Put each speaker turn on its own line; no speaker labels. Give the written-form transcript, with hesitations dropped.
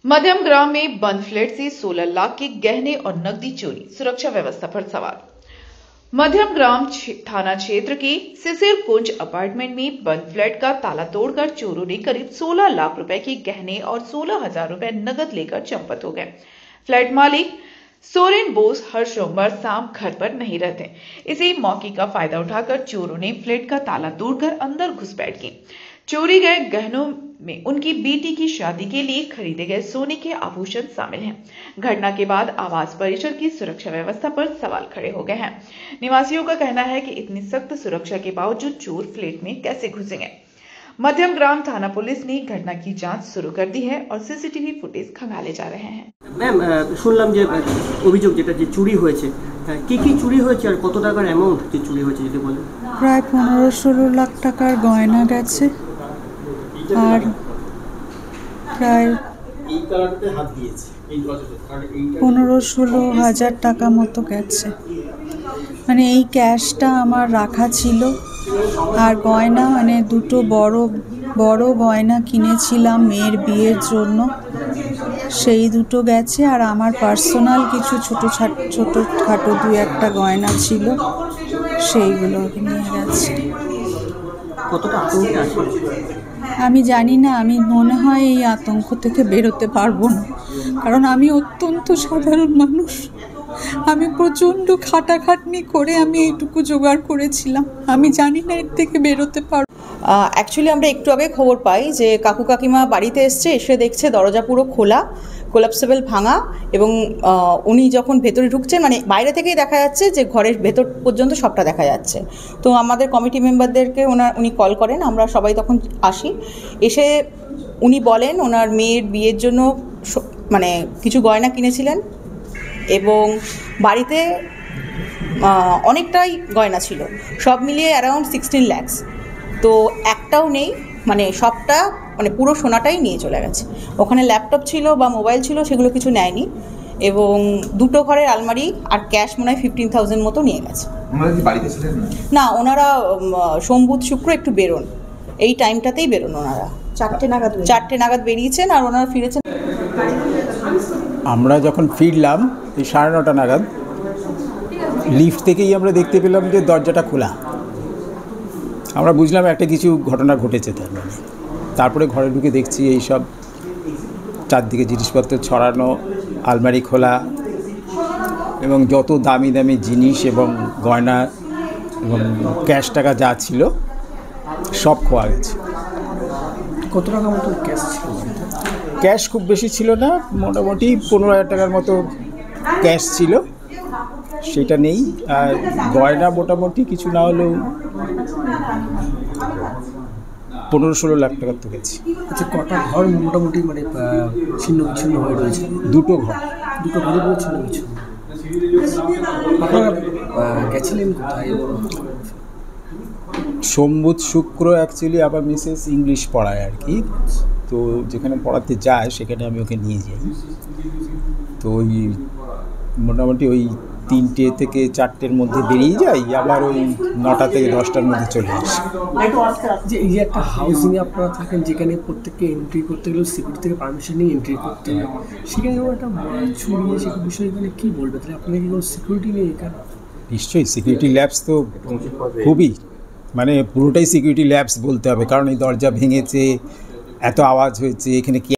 मध्यम ग्राम में बंद फ्लैट से 16 लाख के गहने और नकदी चोरी, सुरक्षा व्यवस्था पर सवाल। मध्यम ग्राम थाना क्षेत्र के सिसिर कुंज अपार्टमेंट में बंद फ्लैट का ताला तोड़कर चोरों ने करीब 16 लाख रुपए के गहने और 16,000 रुपए नकद लेकर चंपत हो गए। फ्लैट मालिक सोरेन बोस हर सोमवार शाम घर पर नहीं रहते। इसी मौके का फायदा उठाकर चोरों ने फ्लैट का ताला तोड़कर अंदर घुसपैठ की। चोरी गए गहनों में उनकी बेटी की शादी के लिए खरीदे गए सोने के आभूषण शामिल हैं। घटना के बाद आवास परिसर की सुरक्षा व्यवस्था पर सवाल खड़े हो गए हैं। निवासियों का कहना है कि इतनी सख्त सुरक्षा के बावजूद चोर फ्लैट में कैसे घुसेंगे। मध्यम ग्राम थाना पुलिस ने घटना की जांच शुरू कर दी है और सीसीटीवी फुटेज खंगाले जा रहे हैं।
मैम শুনলাম যে অভিযোগ যেটা যে চুরি হয়েছে, কি কি চুরি হয়েছে আর কত টাকার অ্যামাউন্ট যে চুরি হয়েছে যদি বলেন।
প্রায় 15-16 লাখ টাকার গয়না গেছে আর প্রায় 15-16 হাজার টাকা মতো গেছে। মানে এই ক্যাশটা আমার রাখা ছিল আর গয়না মানে দুটো বড় গয়না কিনেছিলাম মেয়ের বিয়ের জন্য, সেই দুটো গেছে। আর আমার পার্সোনাল কিছু ছোটোখাটো 2-1টা গয়না ছিল, সেইগুলো নিয়ে গেছে। আমি জানি না, আমি মনে হয় এই আতঙ্ক থেকে বেরোতে পারবো না, কারণ আমি অত্যন্ত সাধারণ মানুষ। আমি প্রচণ্ড খাটাখাটনি করে আমি এইটুকু জোগাড় করেছিলাম। আমি জানি না এর থেকে বেরোতে পারবো।
অ্যাকচুয়ালি আমরা একটু আগে খবর পাই যে কাকু কাকিমা বাড়িতে এসে দেখছে দরজা পুরো খোলা, কোলাপসেবল ভাঙা, এবং উনি যখন ভেতরে ঢুকছেন মানে বাইরে থেকেই দেখা যাচ্ছে যে ঘরের ভেতর পর্যন্ত সবটা দেখা যাচ্ছে। তো আমাদের কমিটি মেম্বারদেরকে উনি কল করেন, আমরা সবাই তখন আসি। এসে উনি বলেন ওনার মেয়ের বিয়ের জন্য মানে কিছু গয়না কিনেছিলেন এবং বাড়িতে অনেকটাই গয়না ছিল, সব মিলিয়ে অ্যারাউন্ড 16 lakhs। তো একটাও নেই, মানে সবটা মানে পুরো সোনাটাই নিয়ে চলে গেছে। ওখানে ল্যাপটপ ছিল বা মোবাইল ছিল, সেগুলো কিছু নেয়নি, এবং দুটো ঘরের আলমারি আর ক্যাশ মনে হয় 15,000 মতো নিয়ে গেছে। না, ওনারা সোম বুধ শুক্র একটু বেরোন, এই টাইমটাতেই বেরোন ওনারা। 4টে নাগাদ বেরিয়েছেন আর ওনারা ফিরেছেন।
আমরা যখন ফিরলাম এই 9:30 নাগাদ, লিফট থেকেই আমরা দেখতে পেলাম যে দরজাটা খোলা। আমরা বুঝলাম একটা কিছু ঘটনা ঘটেছে তার মানে। তারপরে ঘরে ঢুকে দেখছি এই সব চারদিকে জিনিসপত্র ছড়ানো, আলমারি খোলা, এবং যত দামি দামি জিনিস এবং গয়না এবং ক্যাশ টাকা যা ছিল সব খোয়া গেছে।
কত টাকা মতো ক্যাশ ছিল?
ক্যাশ খুব বেশি ছিল না, মোটামুটি 15,000 টাকার মতো ক্যাশ ছিল, সেটা নেই। আর গয়না মোটামুটি কিছু না হলেও 15-16 লাখ টাকার তো গেছে।
আচ্ছা, কটা ঘর মোটামুটি মানে ছিন্ন বিচ্ছিন্ন হয়ে রয়েছে?
দুটো ঘর
পুরো ছিন্ন বিচ্ছিন্ন। আপনারা গেছিলেন কোথায়?
সোম বুধ শুক্র অ্যাকচুয়ালি আবার মিসেস ইংলিশ পড়ায় আর কি, তো যেখানে পড়াতে যায় সেখানে আমি ওকে নিয়ে যাই। তো ওই মোটামুটি ওই 3টে থেকে 4টের মধ্যে বেরিয়ে যাই, আবার ওই 9টা থেকে 10টার মধ্যে চলে আসি।
যে এই যে একটা হাউসিংয়ে আপনারা থাকেন, যেখানে প্রত্যেককে এন্ট্রি করতে গেলেও সিকিউরিটি থেকে পারমিশন নিয়ে এন্ট্রি করতে হয়, সেখানেও একটা চুরি সেই বিষয়ে এখানে কী বলবে? তাহলে আপনাকে কি কোনো সিকিউরিটি নেই এখানে?
নিশ্চয়ই সিকিউরিটি ল্যাবস তো খুবই, মানে পুরোটাই সিকিউরিটি ল্যাবস বলতে হবে, কারণ এই দরজা ভেঙেছে, এত আওয়াজ হয়েছে, এখানে কি